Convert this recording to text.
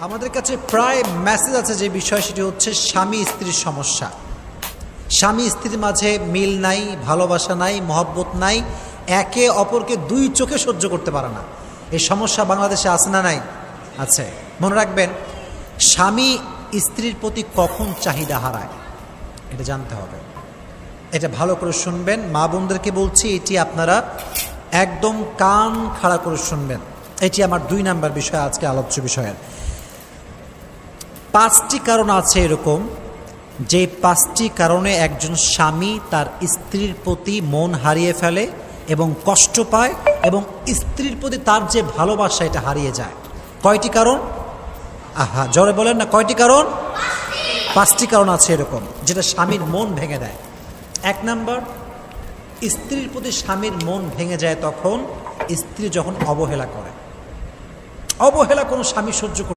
আমাদের কাছে প্রায় মেসেজ আছে যে বিষয়, সেটি হচ্ছে স্বামী স্ত্রীর সমস্যা। স্বামী স্ত্রীর মাঝে মিল নাই, ভালোবাসা নাই, মহব্বত নাই, একে অপরকে দুই চোখে সহ্য করতে পারে না। এই সমস্যা বাংলাদেশে আছে না নাই? আছে। মনে রাখবেন, স্বামী স্ত্রীর প্রতি কখন চাহিদা হারায় এটা জানতে হবে। এটা ভালো করে শুনবেন, মা বোনদেরকে বলছি, এটি আপনারা একদম কান খাড়া করে শুনবেন। এটি আমার 2 নাম্বার বিষয়, আজকে আলোচ্য বিষয়ের। 5টি কারণ আছে এরকম, যে 5টি কারণে একজন স্বামী তার স্ত্রীর প্রতি মন হারিয়ে ফেলে এবং কষ্ট পায়, এবং স্ত্রীর প্রতি তার যে ভালোবাসা এটা হারিয়ে যায়। কয়টি কারণ? আহা, জোরে বলেন না, কয়টি কারণ? 5টি কারণ আছে এরকম, যেটা স্বামীর মন ভেঙে দেয়। 1 নাম্বার, স্ত্রীর প্রতি স্বামীর মন ভেঙে যায় তখন স্ত্রী যখন অবহেলা করে। অবহেলা কোনো স্বামী সহ্য